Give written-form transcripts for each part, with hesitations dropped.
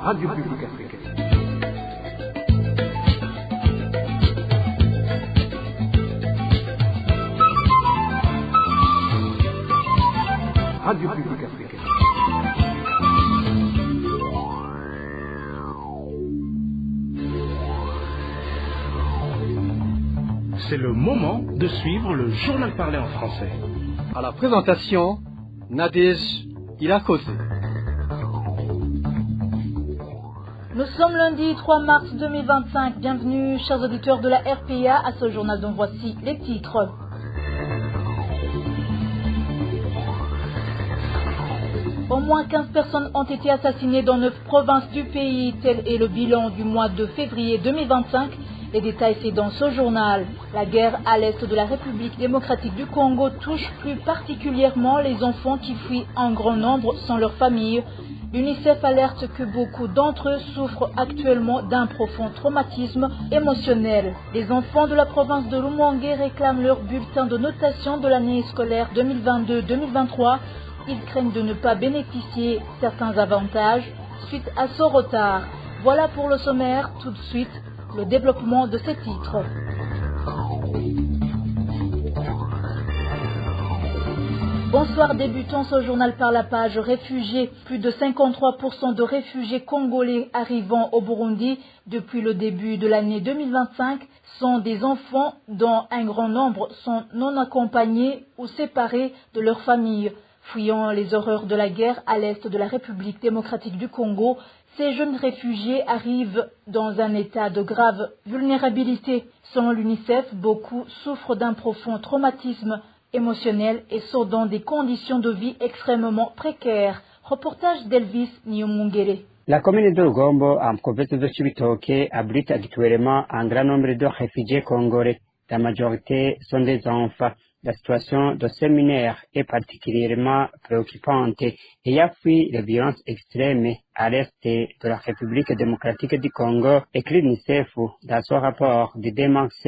Radio Publique Africaine. Radio Publique Africaine. C'est le moment de suivre le journal parlé en français. À la présentation, Nadège Ilakose. Nous sommes lundi 3 mars 2025. Bienvenue, chers auditeurs de la RPA, à ce journal dont voici les titres. Au moins 15 personnes ont été assassinées dans 9 provinces du pays. Tel est le bilan du mois de février 2025. Les détails, c'est dans ce journal. La guerre à l'est de la République démocratique du Congo touche plus particulièrement les enfants qui fuient en grand nombre sans leur famille. L'UNICEF alerte que beaucoup d'entre eux souffrent actuellement d'un profond traumatisme émotionnel. Les enfants de la province de Rumongue réclament leur bulletin de notation de l'année scolaire 2022-2023. Ils craignent de ne pas bénéficier certains avantages suite à ce retard. Voilà pour le sommaire. Tout de suite, le développement de ces titres. Bonsoir, débutons ce journal par la page réfugiés. Plus de 53% de réfugiés congolais arrivant au Burundi depuis le début de l'année 2025 sont des enfants dont un grand nombre sont non accompagnés ou séparés de leur famille. Fuyant les horreurs de la guerre à l'est de la République démocratique du Congo, ces jeunes réfugiés arrivent dans un état de grave vulnérabilité. Selon l'UNICEF, beaucoup souffrent d'un profond traumatisme émotionnel et sont dans des conditions de vie extrêmement précaires. Reportage d'Elvis Niomungere. La commune de Rugombo, en province de Cibitoke, abrite actuellement un grand nombre de réfugiés congolais. La majorité sont des enfants. La situation de ces mineurs est particulièrement préoccupante et a fui les violences extrêmes à l'est de la République démocratique du Congo, écrit l'UNICEF dans son rapport de démence.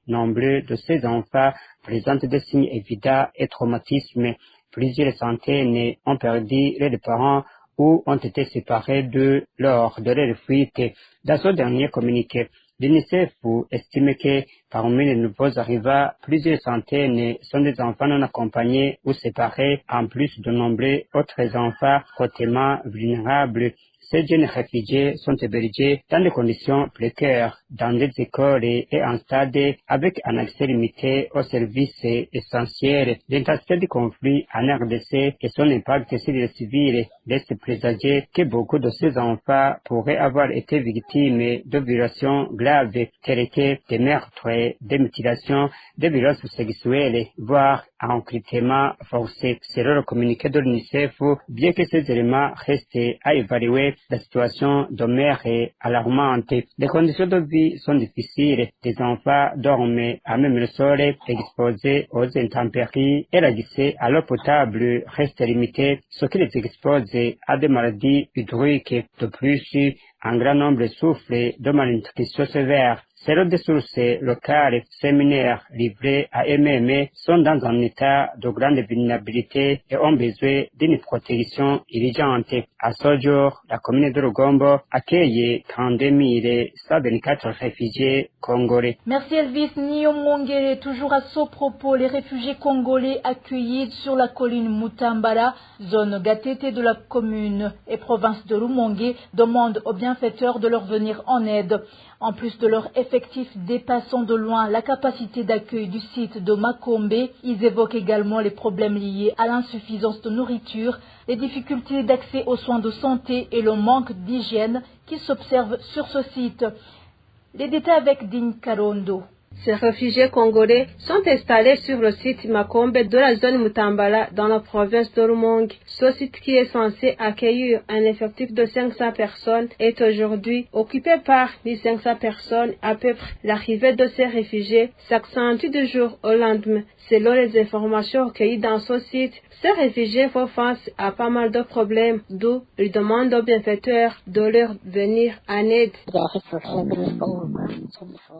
Nombreux de ces enfants présentent des signes évidents et traumatismes. Plusieurs centaines ont perdu leurs parents ou ont été séparés d'eux lors de leur fuite. Dans son dernier communiqué, l'UNICEF estime que parmi les nouveaux arrivants, plusieurs centaines sont des enfants non accompagnés ou séparés, en plus de nombreux autres enfants hautement vulnérables. Ces jeunes réfugiés sont hébergés dans des conditions précaires, dans des écoles et en stade avec un accès limité aux services essentiels. L'intensité du conflit en RDC et son impact sur les civils laisse présager que beaucoup de ces enfants pourraient avoir été victimes de violations graves, telles que des meurtres, des mutilations, des violences sexuelles, voire un recrutement forcé. Selon le communiqué de l'UNICEF, bien que ces éléments restent à évaluer, la situation demeure alarmante. Les conditions de vie sont difficiles. Les enfants dorment à même le sol, exposés aux intempéries, et l'accès à l'eau potable reste limité, ce qui les expose à des maladies hydriques. De plus, un grand nombre souffrent de malnutrition sévère. Selon des sources locales, ces mineurs livrés à eux-mêmes sont dans un état de grande vulnérabilité et ont besoin d'une protection urgente. À ce jour, la commune de Rugombo accueille 32 124 réfugiés congolais. Merci Elvis Niomongere. Toujours à ce propos, les réfugiés congolais accueillis sur la colline Mutambala, zone Gatete de la commune et province de Rumongue, demandent aux bienfaiteurs de leur venir en aide. En plus de leur effectif dépassant de loin la capacité d'accueil du site de Makombe, ils évoquent également les problèmes liés à l'insuffisance de nourriture, les difficultés d'accès aux soins de santé et le manque d'hygiène qui s'observent sur ce site. Les détails avec Dine Karondo. Ces réfugiés congolais sont installés sur le site Makombe de la zone Mutambala dans la province de Rumongue. Ce site qui est censé accueillir un effectif de 500 personnes est aujourd'hui occupé par 1500 personnes. À peu près l'arrivée de ces réfugiés s'accentue du jour au lendemain. Selon les informations recueillies dans ce site, ces réfugiés font face à pas mal de problèmes, d'où ils demandent aux bienfaiteurs de leur venir en aide.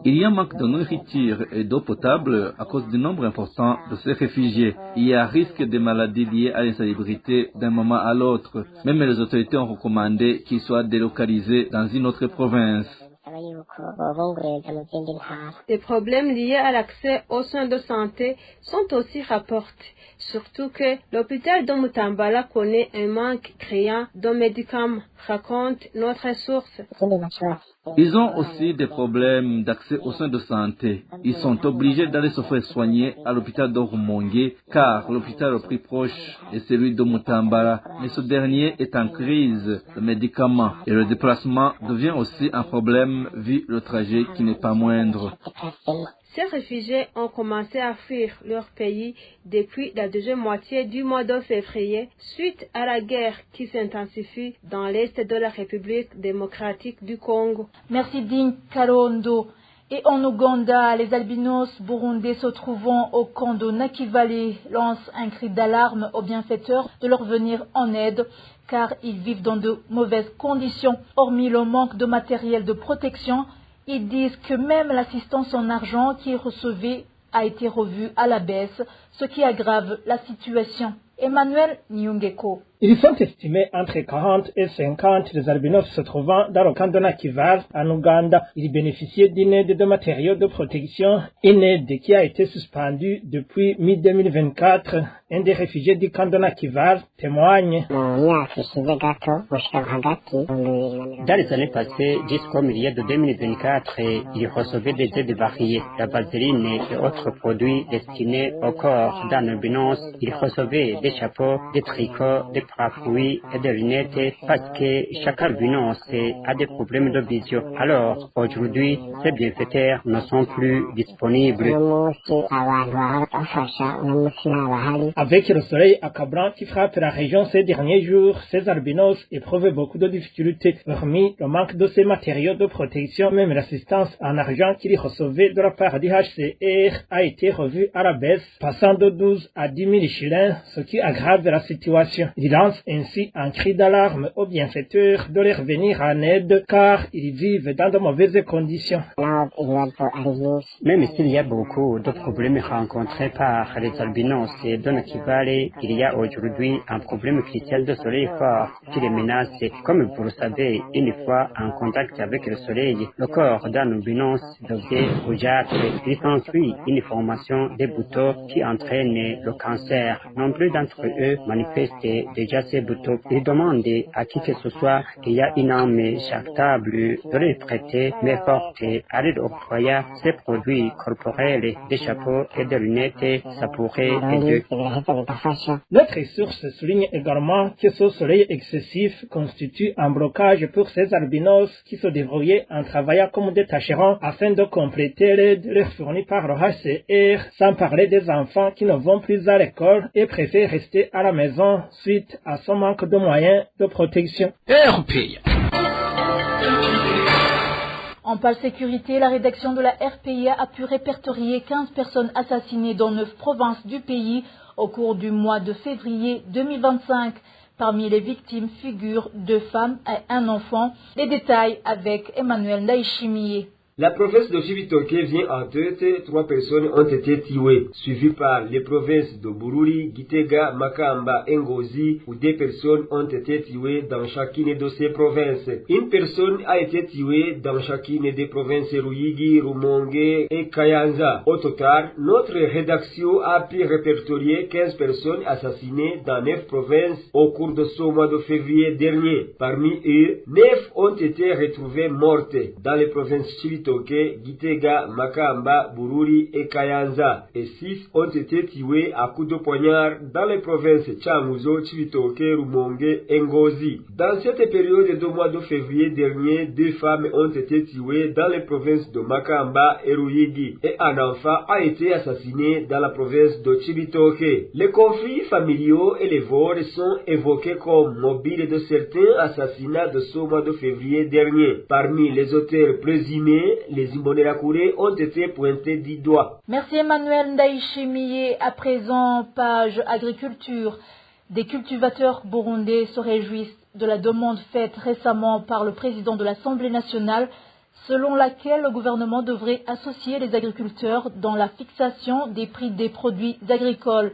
Il y a un manque de nourriture nourriture et d'eau potable à cause du nombre important de ces réfugiés. Il y a risque de maladies liées à l'insalubrité d'un moment à l'autre. Même les autorités ont recommandé qu'ils soient délocalisés dans une autre province. Des problèmes liés à l'accès aux soins de santé sont aussi rapportés, surtout que l'hôpital de Mutambala connaît un manque criant de médicaments, raconte notre source. Ils ont aussi des problèmes d'accès aux soins de santé. Ils sont obligés d'aller se faire soigner à l'hôpital de Rumongue, car l'hôpital le plus proche est celui de Mutambala. Mais ce dernier est en crise de médicaments et le déplacement devient aussi un problème vu le trajet qui n'est pas moindre. Ces réfugiés ont commencé à fuir leur pays depuis la deuxième moitié du mois de février, suite à la guerre qui s'intensifie dans l'est de la République démocratique du Congo. Merci Ding Karondo. Et en Ouganda, les albinos burundais se trouvant au camp de Nakivale lancent un cri d'alarme aux bienfaiteurs de leur venir en aide, car ils vivent dans de mauvaises conditions. Hormis le manque de matériel de protection, ils disent que même l'assistance en argent qu'ils recevaient a été revue à la baisse, ce qui aggrave la situation. Emmanuel Nyungeko. Ils sont estimés entre 40 et 50 les albinos se trouvant dans le camp de Nakivale en Ouganda. Ils bénéficiaient d'une aide de matériaux de protection, une aide qui a été suspendue depuis mi-2024. Un des réfugiés du camp de Nakivale témoigne. Dans les années passées, jusqu'au milieu de 2024, ils recevaient des aides variées, la vaseline et autres produits destinés au corps d'un albinos. Ils recevaient des chapeaux, des tricots, des parapluies et des lunettes parce que chaque albinos a des problèmes de vision. Alors, aujourd'hui, ces bienfaiteurs ne sont plus disponibles. Avec le soleil accablant qui frappe la région ces derniers jours, ces albinos éprouvent beaucoup de difficultés. Hormis le manque de ces matériaux de protection, même l'assistance en argent qu'ils recevaient de la part du HCR a été revue à la baisse, passant de 12 à 10 000 shillings, ce qui aggrave la situation. Ils lancent ainsi un cri d'alarme aux bienfaiteurs de leur venir en aide, car ils vivent dans de mauvaises conditions. Même s'il y a beaucoup de problèmes rencontrés par les albinos de Nakivale, il y a aujourd'hui un problème crucial de soleil fort qui les menace. Comme vous le savez, une fois en contact avec le soleil, le corps d'un albinos devient rougeâtre. Il s'ensuit une formation des boutons qui entraîne le cancer. Nombreux d'entre eux manifestent déjà ces boutons. Ils demandent à qui que ce soit qu'il y a une âme charitable de les prêter, mais forte à leur octroyer ces produits corporels, des chapeaux et des lunettes, ça pourrait aider. Notre source souligne également que ce soleil excessif constitue un blocage pour ces albinos qui se débrouillaient en travaillant comme des tâcherons afin de compléter l'aide leur fournie par le HCR, sans parler des enfants qui ne vont plus à l'école et préfèrent rester à la maison suite à son manque de moyens de protection. En pâle sécurité, la rédaction de la RPIA a pu répertorier 15 personnes assassinées dans 9 provinces du pays au cours du mois de février 2025. Parmi les victimes figurent 2 femmes et 1 enfant. Les détails avec Emmanuel Ndaïchimié. La province de Chibitoke vient en tête, 3 personnes ont été tuées, suivies par les provinces de Bururi, Gitega, Makamba et Ngozi, où 2 personnes ont été tuées dans chacune de ces provinces. Une personne a été tuée dans chacune des provinces Ruyigi, Rumonge et Kayanza. Au total, notre rédaction a pu répertorier 15 personnes assassinées dans 9 provinces au cours de ce mois de février dernier. Parmi eux, 9 ont été retrouvées mortes dans les provinces Chibitoke, Gitega, Makamba, Bururi et Kayanza, et 6 ont été tués à coups de poignard dans les provinces Changuzo, Chibitoke, Rumonge et Ngozi. Dans cette période de mois de février dernier, 2 femmes ont été tuées dans les provinces de Makamba et Ruyigi, et un enfant a été assassiné dans la province de Chibitoke. Les conflits familiaux et les vols sont évoqués comme mobiles de certains assassinats de ce mois de février dernier. Parmi les auteurs présumés, les Imbonerakure ont été pointés du doigt. Merci Emmanuel Ndaïchimié. À présent, page agriculture. Des cultivateurs burundais se réjouissent de la demande faite récemment par le président de l'Assemblée nationale selon laquelle le gouvernement devrait associer les agriculteurs dans la fixation des prix des produits agricoles.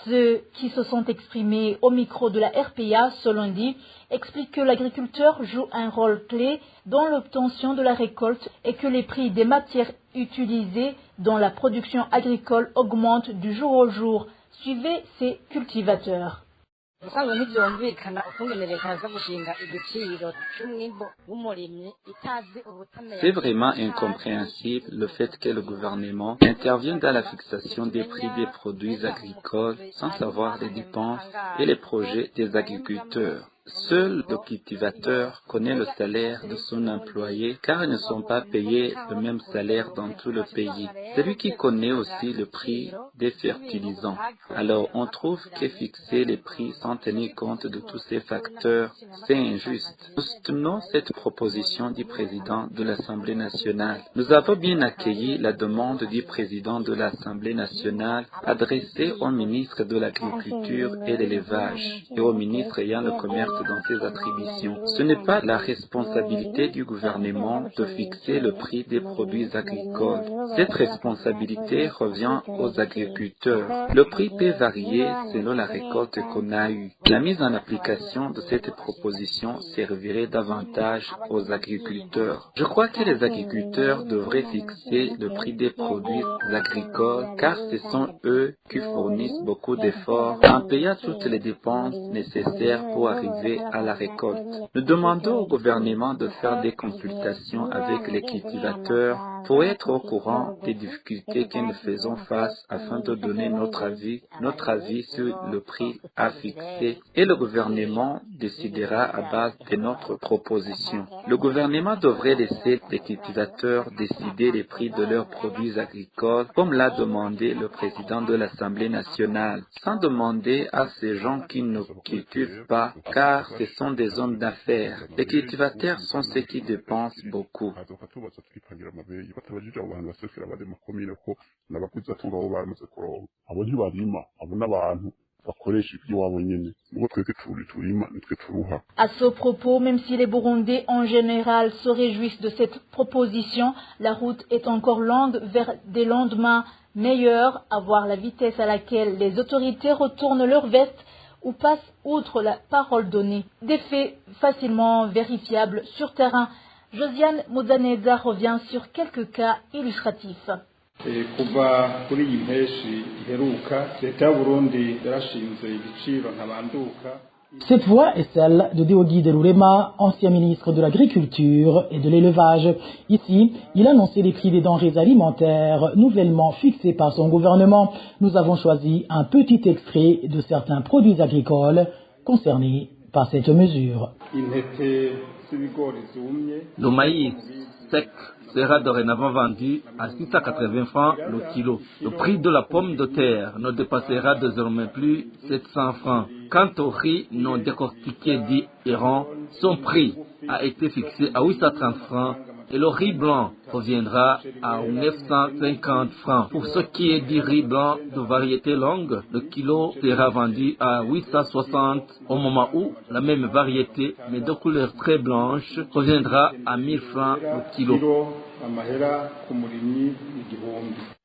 Ceux qui se sont exprimés au micro de la RPA ce lundi expliquent que l'agriculteur joue un rôle clé dans l'obtention de la récolte et que les prix des matières utilisées dans la production agricole augmentent du jour au jour. Suivez ces cultivateurs. C'est vraiment incompréhensible le fait que le gouvernement intervienne dans la fixation des prix des produits agricoles sans savoir les dépenses et les projets des agriculteurs. Seul le cultivateur connaît le salaire de son employé car ils ne sont pas payés le même salaire dans tout le pays. C'est lui qui connaît aussi le prix des fertilisants. Alors on trouve que fixer les prix sans tenir compte de tous ces facteurs, c'est injuste. Nous soutenons cette proposition du président de l'Assemblée nationale. Nous avons bien accueilli la demande du président de l'Assemblée nationale adressée au ministre de l'Agriculture et de l'Élevage et au ministre ayant le commerce dans ses attributions. Ce n'est pas la responsabilité du gouvernement de fixer le prix des produits agricoles. Cette responsabilité revient aux agriculteurs. Le prix peut varier selon la récolte qu'on a eue. La mise en application de cette proposition servirait davantage aux agriculteurs. Je crois que les agriculteurs devraient fixer le prix des produits agricoles car ce sont eux qui fournissent beaucoup d'efforts en payant toutes les dépenses nécessaires pour arriver à la récolte. Nous demandons au gouvernement de faire des consultations avec les cultivateurs pour être au courant des difficultés que nous faisons face afin de donner notre avis sur le prix à fixer et le gouvernement décidera à base de notre proposition. Le gouvernement devrait laisser les cultivateurs décider les prix de leurs produits agricoles comme l'a demandé le président de l'Assemblée nationale, sans demander à ces gens qui ne cultivent pas car ce sont des hommes d'affaires. Les cultivateurs sont ceux qui dépensent beaucoup. À ce propos, même si les Burundais en général se réjouissent de cette proposition, la route est encore longue vers des lendemains meilleurs, à voir la vitesse à laquelle les autorités retournent leur veste ou passent outre la parole donnée. Des faits facilement vérifiables sur terrain. Josiane Muzaneza revient sur quelques cas illustratifs. Cette voix est celle de Deogui Delurema, ancien ministre de l'Agriculture et de l'Élevage. Ici, il annonçait les prix des denrées alimentaires nouvellement fixés par son gouvernement. Nous avons choisi un petit extrait de certains produits agricoles concernés par cette mesure. Le maïs sec sera dorénavant vendu à 680 francs le kilo. Le prix de la pomme de terre ne dépassera désormais plus 700 francs. Quant au riz non décortiqué dit Iran, son prix a été fixé à 830 francs et le riz blanc reviendra à 950 francs. Pour ce qui est du riz blanc de variété longue, le kilo sera vendu à 860 au moment où la même variété, mais de couleur très blanche, reviendra à 1000 francs le kilo.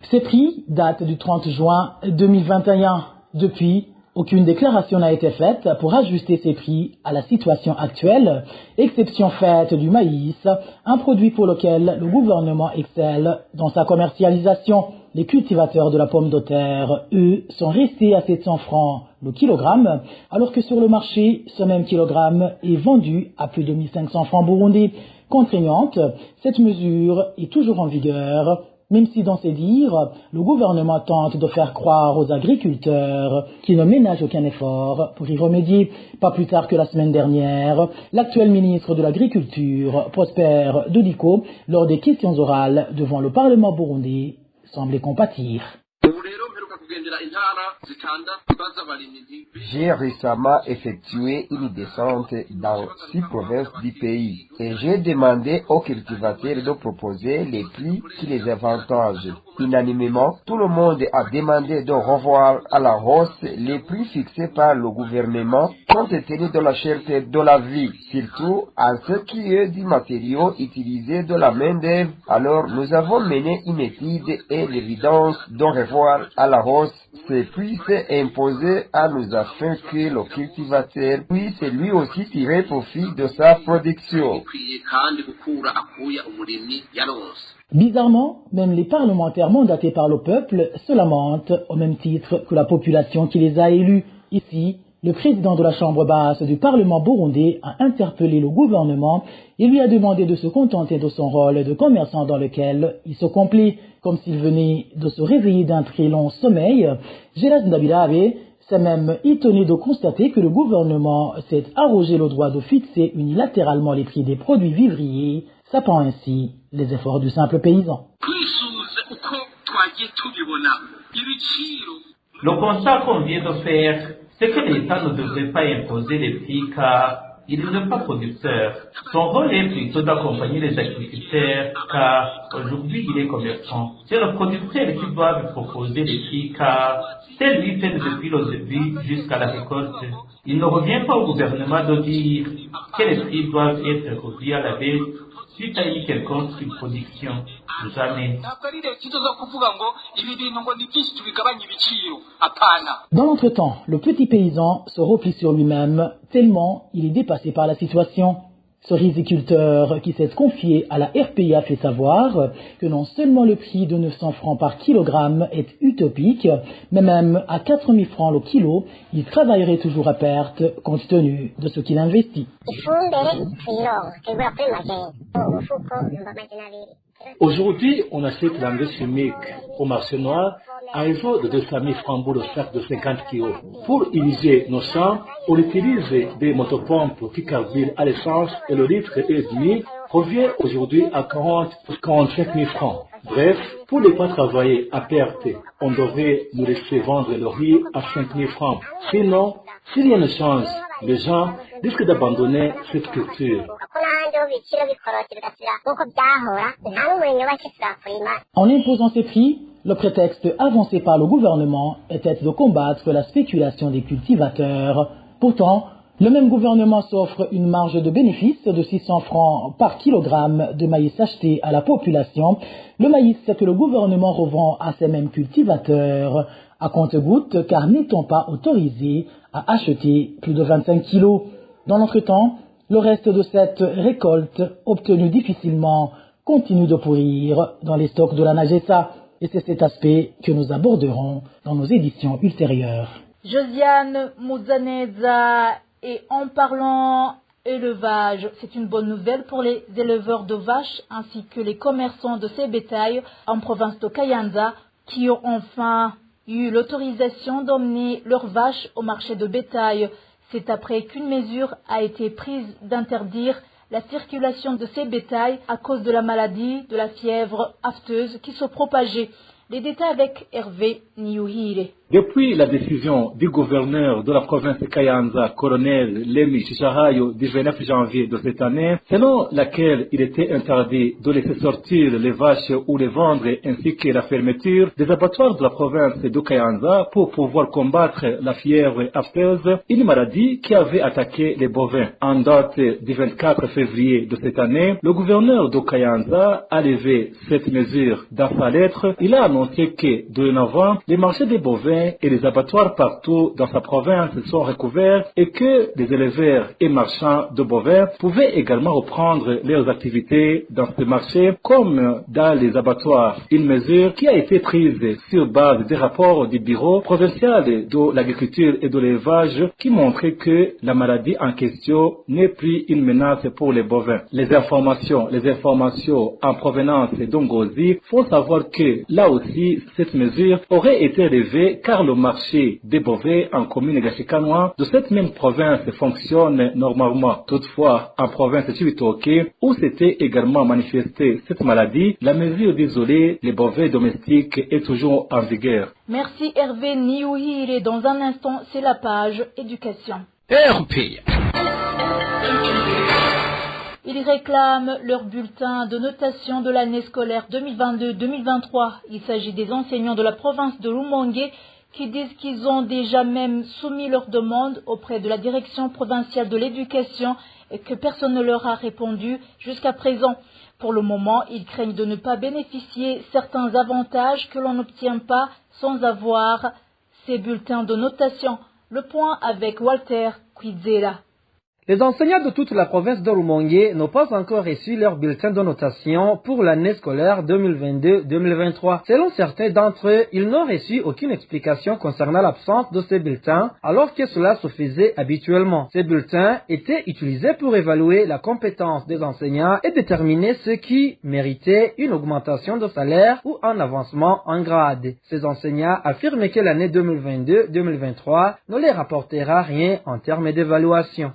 Ces prix datent du 30 juin 2021. Depuis, aucune déclaration n'a été faite pour ajuster ces prix à la situation actuelle, exception faite du maïs, un produit pour lequel le gouvernement excelle dans sa commercialisation. Les cultivateurs de la pomme de terre, eux, sont restés à 700 francs le kilogramme, alors que sur le marché, ce même kilogramme est vendu à plus de 1500 francs burundais. Contraignante, cette mesure est toujours en vigueur, même si dans ses dires, le gouvernement tente de faire croire aux agriculteurs qui ne ménagent aucun effort pour y remédier. Pas plus tard que la semaine dernière, l'actuel ministre de l'Agriculture, Prosper Dodiko, lors des questions orales devant le Parlement burundais, semblait compatir. J'ai récemment effectué une descente dans 6 provinces du pays et j'ai demandé aux cultivateurs de proposer les prix qui les avantagent. Unanimement, tout le monde a demandé de revoir à la hausse les prix fixés par le gouvernement compte tenu de la cherté de la vie, surtout en ce qui est du matériau utilisé de la main-d'œuvre. Alors, nous avons mené une étude et l'évidence de revoir à la hausse ces prix s'est imposé à nous afin que le cultivateur puisse lui aussi tirer profit de sa production. Bizarrement, même les parlementaires mandatés par le peuple se lamentent au même titre que la population qui les a élus. Ici, le président de la Chambre basse du Parlement burundais a interpellé le gouvernement et lui a demandé de se contenter de son rôle de commerçant dans lequel il se complaît, comme s'il venait de se réveiller d'un très long sommeil. Gélas Ndabilabe s'est même étonné de constater que le gouvernement s'est arrogé le droit de fixer unilatéralement les prix des produits vivriers, sapant ainsi les efforts du simple paysan. Le constat qu'on vient de faire, c'est que l'État ne devrait pas imposer les prix car il n'est pas producteur. Son rôle est plutôt d'accompagner les agriculteurs car aujourd'hui il est commerçant. C'est le producteur qui doit lui proposer les prix car c'est lui fait depuis le début jusqu'à la récolte. Il ne revient pas au gouvernement de dire que les prix doivent être revus à la baisse suite à une quelconque production. Jamais. Dans l'entretemps, le petit paysan se replie sur lui-même tellement il est dépassé par la situation. Ce riziculteur qui s'est confié à la RPI a fait savoir que non seulement le prix de 900 francs par kilogramme est utopique, mais même à 4000 francs le kilo, il travaillerait toujours à perte compte tenu de ce qu'il investit. Aujourd'hui, on achète l'engrais chimique au marché noir à raison de 200 000 francs pour le sac de 50 kg. Pour irriguer nos champs, on utilise des motopompes qui carburent à l'essence et le litre et demi revient aujourd'hui à 45 000 francs. Bref, pour ne pas travailler à perte, on devrait nous laisser vendre le riz à 5 000 francs. Sinon, si rien ne change, les gens risquent d'abandonner cette culture. En imposant ces prix, le prétexte avancé par le gouvernement était de combattre la spéculation des cultivateurs. Pourtant, le même gouvernement s'offre une marge de bénéfice de 600 francs par kilogramme de maïs acheté à la population. Le maïs que le gouvernement revend à ces mêmes cultivateurs à compte-gouttes car n'étant pas autorisé à acheter plus de 25 kilos. Dans l'entretemps, le reste de cette récolte, obtenue difficilement, continue de pourrir dans les stocks de la Nagesa. Et c'est cet aspect que nous aborderons dans nos éditions ultérieures. Josiane Mouzaneza, et en parlant élevage, c'est une bonne nouvelle pour les éleveurs de vaches ainsi que les commerçants de ces bétails en province de Kayanza qui ont enfin eu l'autorisation d'emmener leurs vaches au marché de bétail. C'est après qu'une mesure a été prise d'interdire la circulation de ces bétails à cause de la maladie de la fièvre afteuse qui se propageait. Les détails avec Hervé Niouhire. Depuis la décision du gouverneur de la province de Kayanza, colonel Lemi Chicharayo, du 29 janvier de cette année, selon laquelle il était interdit de laisser sortir les vaches ou les vendre, ainsi que la fermeture des abattoirs de la province de Kayanza pour pouvoir combattre la fièvre afteuse, une maladie qui avait attaqué les bovins. En date du 24 février de cette année, le gouverneur de Kayanza a levé cette mesure dans sa lettre. Il a annoncé que, dorénavant, les marchés des bovins et les abattoirs partout dans sa province sont recouverts et que les éleveurs et marchands de bovins pouvaient également reprendre leurs activités dans ce marché comme dans les abattoirs. Une mesure qui a été prise sur base des rapports du bureau provincial de l'agriculture et de l'élevage qui montraient que la maladie en question n'est plus une menace pour les bovins. Les informations en provenance d'Ongozi font savoir que là aussi cette mesure aurait été levée car le marché des bovins en commune Gashikanois de cette même province fonctionne normalement. Toutefois, en province de Chibitoke, où s'était également manifestée cette maladie, la mesure d'isoler les bovins domestiques est toujours en vigueur. Merci Hervé Niouhire. Dans un instant, c'est la page éducation. RP. Ils réclament leur bulletin de notation de l'année scolaire 2022-2023. Il s'agit des enseignants de la province de Rumongue qui disent qu'ils ont déjà même soumis leur demande auprès de la direction provinciale de l'éducation et que personne ne leur a répondu jusqu'à présent. Pour le moment, ils craignent de ne pas bénéficier certains avantages que l'on n'obtient pas sans avoir ces bulletins de notation. Le point avec Walter Quizera. Les enseignants de toute la province de Rumongue n'ont pas encore reçu leur bulletin de notation pour l'année scolaire 2022-2023. Selon certains d'entre eux, ils n'ont reçu aucune explication concernant l'absence de ces bulletins, alors que cela se faisait habituellement. Ces bulletins étaient utilisés pour évaluer la compétence des enseignants et déterminer ceux qui méritaient une augmentation de salaire ou un avancement en grade. Ces enseignants affirment que l'année 2022-2023 ne leur apportera rien en termes d'évaluation.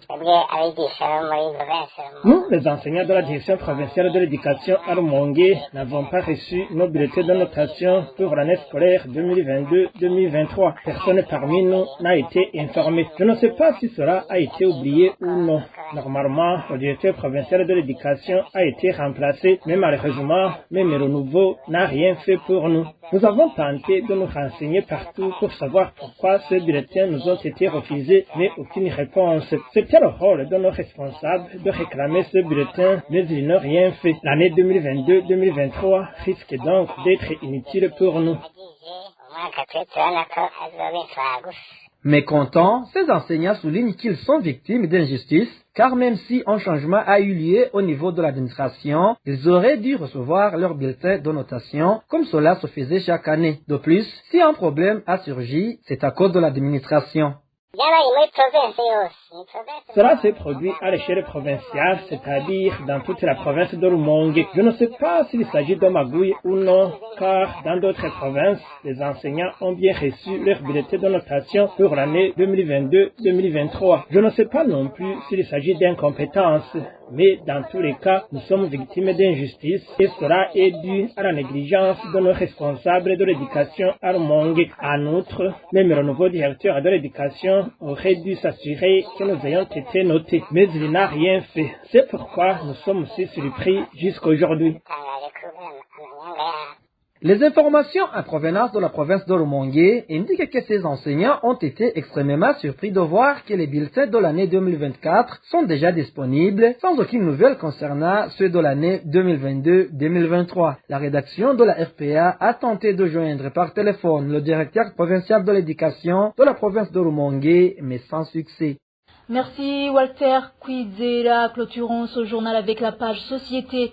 Nous, les enseignants de la direction provinciale de l'éducation à Rumongue, n'avons pas reçu nos bulletins de notation pour l'année scolaire 2022-2023. Personne parmi nous n'a été informé. Je ne sais pas si cela a été oublié ou non. Normalement, le directeur provincial de l'éducation a été remplacé, mais malheureusement, même le nouveau n'a rien fait pour nous. Nous avons tenté de nous renseigner partout pour savoir pourquoi ces bulletins nous ont été refusés, mais aucune réponse. C'était le rôle de nos responsables de réclamer ce bulletin, mais ils n'ont rien fait. L'année 2022-2023 risque donc d'être inutile pour nous. Mécontents, ces enseignants soulignent qu'ils sont victimes d'injustice, car même si un changement a eu lieu au niveau de l'administration, ils auraient dû recevoir leur bulletin de notation, comme cela se faisait chaque année. De plus, si un problème a surgi, c'est à cause de l'administration. Cela s'est produit à l'échelle provinciale, c'est-à-dire dans toute la province de Rumongue. Je ne sais pas s'il s'agit de magouille ou non, car dans d'autres provinces, les enseignants ont bien reçu leur bulletin de notation pour l'année 2022-2023. Je ne sais pas non plus s'il s'agit d'incompétence, mais dans tous les cas, nous sommes victimes d'injustice et cela est dû à la négligence de nos responsables de l'éducation à Rumongue. En outre, même le nouveau directeur de l'éducation aurait dû s'assurer que nous ayons été notés, mais il n'a rien fait. C'est pourquoi nous sommes aussi surpris jusqu'aujourd'hui. Les informations en provenance de la province de Rumongue indiquent que ces enseignants ont été extrêmement surpris de voir que les bulletins de l'année 2024 sont déjà disponibles sans aucune nouvelle concernant ceux de l'année 2022-2023. La rédaction de la RPA a tenté de joindre par téléphone le directeur provincial de l'éducation de la province de Rumongue, mais sans succès. Merci Walter Quizera. Clôturons ce journal avec la page Société.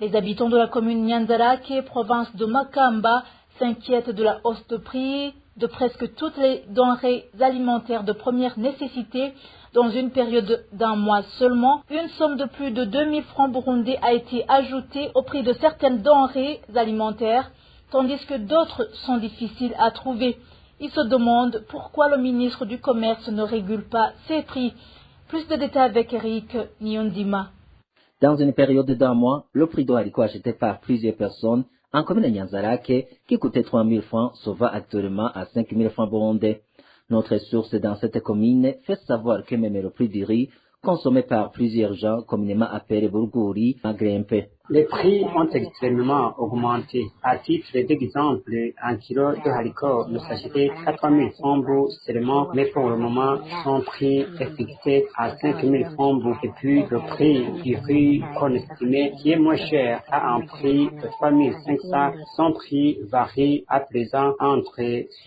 Les habitants de la commune Nyanzarake, province de Makamba, s'inquiètent de la hausse de prix de presque toutes les denrées alimentaires de première nécessité dans une période d'un mois seulement. Une somme de plus de 2000 francs burundais a été ajoutée au prix de certaines denrées alimentaires, tandis que d'autres sont difficiles à trouver. Ils se demandent pourquoi le ministre du Commerce ne régule pas ces prix. Plus de détails avec Eric Niondima. Dans une période d'un mois, le prix de haricot acheté par plusieurs personnes en commune de Nyanzarake, qui coûtait 3 000 francs, se vend actuellement à 5 000 francs burundais. Notre source dans cette commune fait savoir que même le prix du riz, consommé par plusieurs gens communément appelé Burguri, a grimpé. Les prix ont extrêmement augmenté. À titre d'exemple, un kilo de haricots nous s'achetait à 3 000 francs seulement, mais pour le moment, son prix est fixé à 5 000 francs. Et puis, le prix du riz qu'on estimait qui est moins cher à un prix de 3 500, son prix varie à présent entre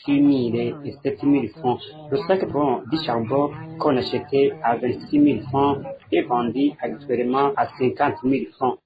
6 000 et 7 000 francs. Le sac bon du charbon qu'on achetait à 26 000 francs est vendu actuellement à 50 000 francs.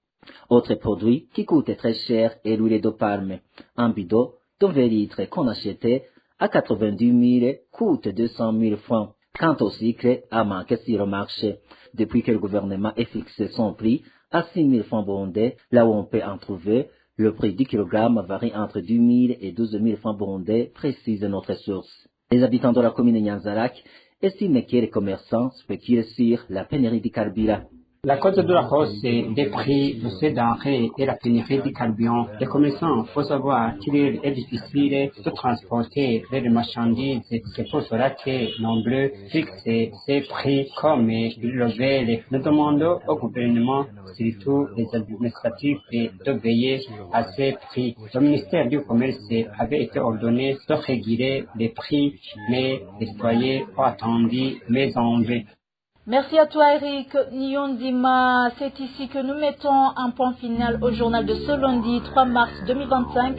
Autre produit qui coûte très cher est l'huile de palme. Un bidon de 20 litres qu'on achetait à 90 000 coûte 200 000 francs. Quant au sucre, a manqué sur le marché. Depuis que le gouvernement a fixé son prix à 6 000 francs burundais, là où on peut en trouver, le prix du kilogramme varie entre 2 000 et 12 000 francs burundais, précise notre source. Les habitants de la commune de Nyanzarake estiment que les commerçants spéculent sur la pénurie du carburant. La cause de la hausse des prix de ces denrées et la pénurie du carburant, les commerçants faut savoir qu'il est difficile de transporter les marchandises. C'est pour cela que nombreux fixent ces prix comme ils le veulent. Nous demandons au gouvernement, surtout les administratifs, de veiller à ces prix. Le ministère du Commerce avait été ordonné de réguler les prix, mais les citoyens ont attendu mais en vain. Merci à toi Eric Nyondima. C'est ici que nous mettons un point final au journal de ce lundi 3 mars 2025.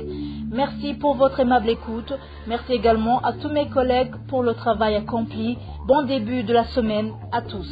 Merci pour votre aimable écoute. Merci également à tous mes collègues pour le travail accompli. Bon début de la semaine à tous.